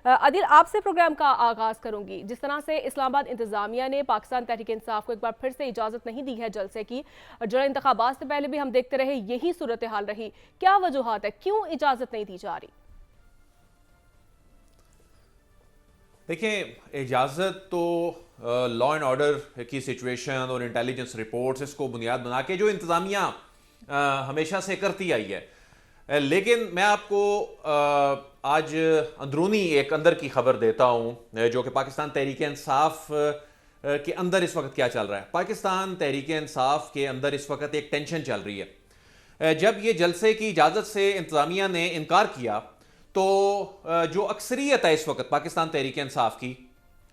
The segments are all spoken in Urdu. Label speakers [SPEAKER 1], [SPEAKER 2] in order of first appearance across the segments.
[SPEAKER 1] عادل آپ سے پروگرام کا آغاز کروں گی. جس طرح سے اسلام آباد انتظامیہ نے پاکستان تحریک انصاف کو ایک بار پھر سے اجازت نہیں دی ہے جلسے کی, جنرل انتخابات سے پہلے بھی ہم دیکھتے رہے یہی صورتحال رہی, کیا وجوہات ہے, کیوں اجازت نہیں دی جا رہی؟
[SPEAKER 2] دیکھیں, اجازت تو لا اینڈ آرڈر کی سچویشن اور انٹیلیجنس رپورٹس اس کو بنیاد بنا کے جو انتظامیہ ہمیشہ سے کرتی آئی ہے, لیکن میں آپ کو آج اندرونی ایک اندر کی خبر دیتا ہوں جو کہ پاکستان تحریک انصاف کے اندر اس وقت کیا چل رہا ہے. پاکستان تحریک انصاف کے اندر اس وقت ایک ٹینشن چل رہی ہے. جب یہ جلسے کی اجازت سے انتظامیہ نے انکار کیا تو جو اکثریت ہے اس وقت پاکستان تحریک انصاف کی,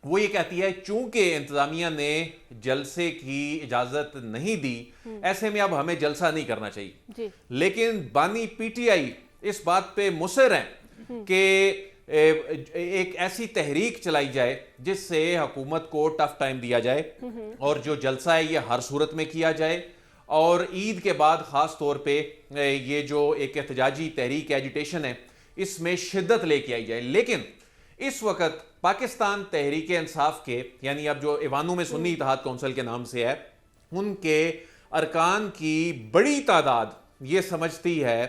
[SPEAKER 2] وہ یہ کہتی ہے چونکہ انتظامیہ نے جلسے کی اجازت نہیں دی, ایسے میں اب ہمیں جلسہ نہیں کرنا چاہیے. لیکن بانی پی ٹی آئی اس بات پہ مصر ہیں کہ ایک ایسی تحریک چلائی جائے جس سے حکومت کو ٹف ٹائم دیا جائے, اور جو جلسہ ہے یہ ہر صورت میں کیا جائے, اور عید کے بعد خاص طور پہ یہ جو ایک احتجاجی تحریک ایجیٹیشن ہے اس میں شدت لے کے آئی جائے. لیکن اس وقت پاکستان تحریک انصاف کے, یعنی اب جو ایوانوں میں سنی اتحاد کونسل کے نام سے ہے, ان کے ارکان کی بڑی تعداد یہ سمجھتی ہے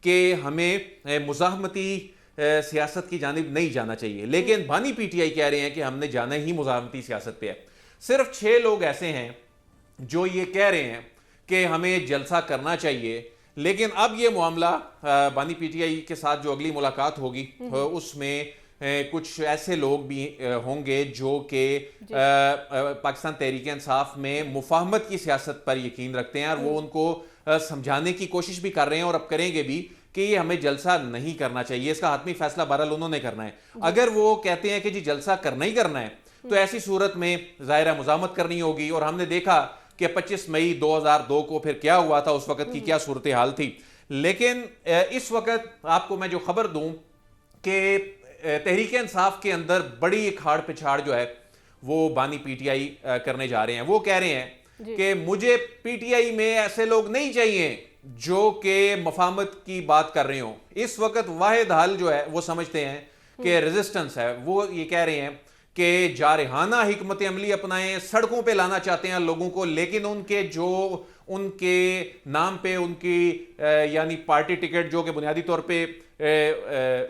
[SPEAKER 2] کہ ہمیں مزاحمتی سیاست کی جانب نہیں جانا چاہیے. لیکن بانی پی ٹی آئی کہہ رہے ہیں کہ ہم نے جانا ہی مزاحمتی سیاست پہ ہے. صرف 6 لوگ ایسے ہیں جو یہ کہہ رہے ہیں کہ ہمیں جلسہ کرنا چاہیے. لیکن اب یہ معاملہ بانی پی ٹی آئی کے ساتھ جو اگلی ملاقات ہوگی اس میں کچھ ایسے لوگ بھی ہوں گے جو کہ پاکستان تحریک انصاف میں مفاہمت کی سیاست پر یقین رکھتے ہیں, اور وہ ان کو سمجھانے کی کوشش بھی کر رہے ہیں اور اب کریں گے بھی کہ یہ ہمیں جلسہ نہیں کرنا چاہیے. اس کا حتمی فیصلہ بہرحال انہوں نے کرنا ہے. اگر وہ کہتے ہیں کہ جی جلسہ کرنا ہی کرنا ہے تو ایسی صورت میں ظاہرہ مزاحمت کرنی ہوگی, اور ہم نے دیکھا کہ 25 مئی 2002 کو پھر کیا ہوا تھا, اس وقت کی کیا صورتحال تھی. لیکن اس وقت آپ کو میں جو خبر دوں کہ تحریک انصاف کے اندر بڑی ایک ہاڑ پچھاڑ جو ہے وہ بانی پی ٹی آئی کرنے جا رہے ہیں. وہ کہہ رہے ہیں کہ مجھے پی ٹی آئی میں ایسے لوگ نہیں چاہیے جو کہ مفاہمت کی بات کر رہے ہوں. اس وقت واحد حل جو ہے وہ سمجھتے ہیں کہ ریزسٹنس ہے. وہ یہ کہہ رہے ہیں کہ جارحانہ حکمت عملی اپنائیں, سڑکوں پہ لانا چاہتے ہیں لوگوں کو, لیکن ان کے جو ان کے نام پہ ان کی یعنی پارٹی ٹکٹ جو کہ بنیادی طور پہ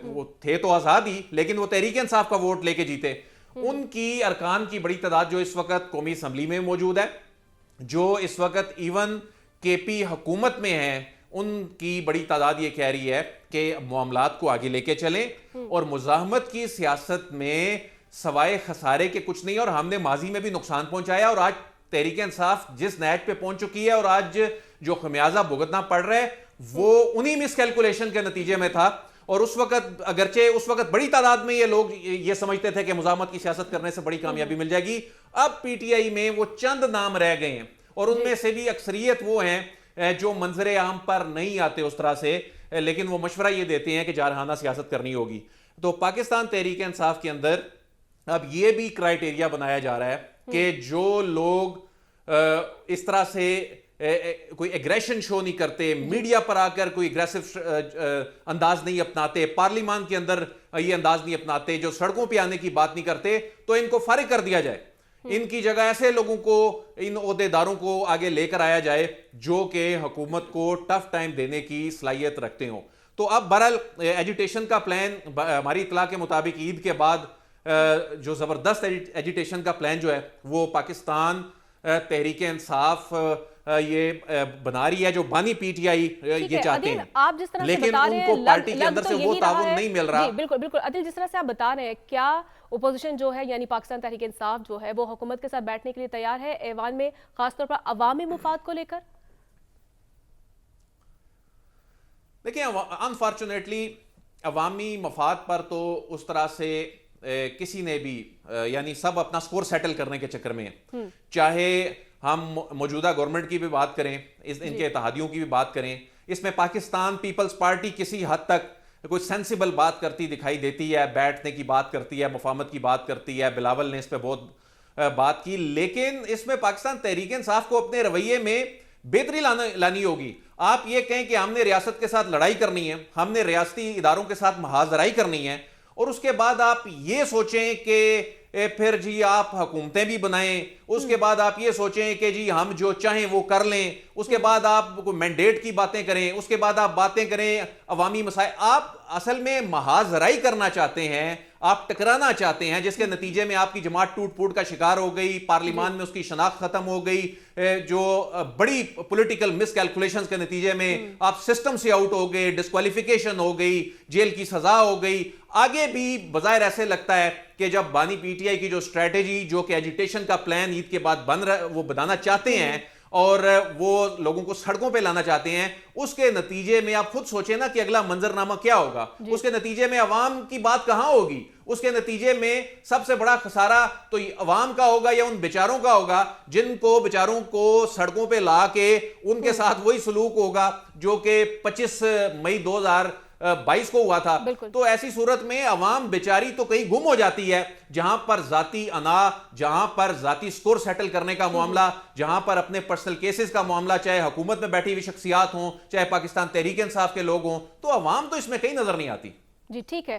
[SPEAKER 2] وہ تھے تو آزاد ہی, لیکن وہ تحریک انصاف کا ووٹ لے کے جیتے, ان کی ارکان کی بڑی تعداد جو اس وقت قومی اسمبلی میں موجود ہے, جو اس وقت ایون کے پی حکومت میں ہیں, ان کی بڑی تعداد یہ کہہ رہی ہے کہ معاملات کو آگے لے کے چلیں اور مزاحمت کی سیاست میں سوائے خسارے کے کچھ نہیں. اور ہم نے ماضی میں بھی نقصان پہنچایا, اور آج تحریک انصاف جس نیٹ پہ پہنچ چکی ہے اور آج جو خمیازہ بھگتنا پڑ رہا ہے وہ انہی مس کیلکولیشن کے نتیجے میں تھا. اور اس وقت اگرچہ اس وقت بڑی تعداد میں یہ لوگ یہ سمجھتے تھے کہ مزاحمت کی سیاست کرنے سے بڑی کامیابی مل جائے گی, اب پی ٹی آئی میں وہ چند نام رہ گئے ہیں, اور ان میں سے بھی اکثریت وہ ہیں جو منظر عام پر نہیں آتے اس طرح سے, لیکن وہ مشورہ یہ دیتے ہیں کہ جارحانہ سیاست کرنی ہوگی. تو پاکستان تحریک انصاف کے اندر اب یہ بھی کرائیٹیریا بنایا جا رہا ہے کہ جو لوگ اس طرح سے کوئی ایگریشن شو نہیں کرتے, میڈیا پر آ کر کوئی ایگریسو انداز نہیں اپناتے, پارلیمان کے اندر یہ انداز نہیں اپناتے, جو سڑکوں پہ آنے کی بات نہیں کرتے, تو ان کو فارغ کر دیا جائے. ان کی جگہ ایسے لوگوں کو, ان عہدیداروں کو آگے لے کر آیا جائے جو کہ حکومت کو ٹف ٹائم دینے کی صلاحیت رکھتے ہوں. تو اب بہرحال ایجیٹیشن کا پلان ہماری اطلاع کے مطابق عید کے بعد جو زبردست ایجیٹیشن کا پلان جو ہے وہ پاکستان تحریک انصاف یہ بنا رہی ہے, جو بانی پی ٹی آئی یہ چاہتے ہیں, لیکن ان کو پارٹی کے اندر سے وہ تعاون نہیں مل رہا.
[SPEAKER 1] بالکل بالکل عادل, جس طرح سے آپ بتا رہے ہیں, کیا اپوزیشن جو ہے یعنی پاکستان تحریک انصاف جو ہے وہ حکومت کے ساتھ بیٹھنے کے لیے تیار ہے ایوان میں, خاص طور پر عوامی مفاد کو لے کر؟
[SPEAKER 2] دیکھیں, انفارچونیٹلی عوامی مفاد پر تو اس طرح سے کسی نے بھی, یعنی سب اپنا سکور سیٹل کرنے کے چکر میں ہیں, چاہے ہم موجودہ گورنمنٹ کی بھی بات کریں, ان کے اتحادیوں کی بھی بات کریں, اس میں پاکستان پیپلز پارٹی کسی حد تک کوئی سینسیبل بات کرتی دکھائی دیتی ہے, بیٹھنے کی بات کرتی ہے, مفاہمت کی بات کرتی ہے, بلاول نے اس پہ بہت بات کی, لیکن اس میں پاکستان تحریک انصاف کو اپنے رویے میں بہتری لانی ہوگی. آپ یہ کہیں کہ ہم نے ریاست کے ساتھ لڑائی کرنی ہے, ہم نے ریاستی اداروں کے ساتھ محاذ رائی کرنی ہے, اور اس کے بعد آپ یہ سوچیں کہ پھر جی آپ حکومتیں بھی بنائیں، اس کے بعد آپ یہ سوچیں کہ جی ہم جو چاہیں وہ کر لیں، اس کے بعد آپ مینڈیٹ کی باتیں کریں، اس کے بعد آپ باتیں کریں عوامی مسائل. آپ اصل میں محاذ زرائی کرنا چاہتے ہیں، آپ ٹکرانا چاہتے ہیں، جس کے نتیجے میں آپ کی جماعت ٹوٹ پھوٹ کا شکار ہو گئی، پارلیمان میں اس کی شناخت ختم ہو گئی، جو بڑی پولیٹیکل مس کیلکولیشنز کے نتیجے میں آپ سسٹم سے آؤٹ ہو گئے، ڈسکوالیفیکیشن ہو گئی، جیل کی سزا ہو گئی. آگے بھی بظاہر ایسے لگتا ہے کہ جب بانی پی ٹی آئی کی جو اسٹریٹجی جو کہ ایجیٹیشن کا پلان عید کے بعد وہ بنانا چاہتے ہیں اور وہ لوگوں کو سڑکوں پہ لانا چاہتے ہیں، اس کے نتیجے میں آپ خود سوچیں نا کہ اگلا منظرنامہ کیا ہوگا. اس کے نتیجے میں عوام کی بات کہاں ہوگی؟ اس کے نتیجے میں سب سے بڑا خسارہ تو عوام کا ہوگا یا ان بیچاروں کا ہوگا جن کو بیچاروں کو سڑکوں پہ لا کے ان کے ساتھ وہی سلوک ہوگا جو کہ 25 مئی 2022 کو ہوا تھا. تو ایسی صورت میں عوام بیچاری تو کہیں گم ہو جاتی ہے، جہاں پر ذاتی انا، جہاں پر ذاتی سکور سیٹل کرنے کا معاملہ، جہاں پر اپنے پرسنل کیسز کا معاملہ، چاہے حکومت میں بیٹھی ہوئی شخصیات ہوں، چاہے پاکستان تحریک انصاف کے لوگ ہوں، تو عوام تو اس میں کہیں نظر نہیں آتی.
[SPEAKER 1] جی ٹھیک ہے.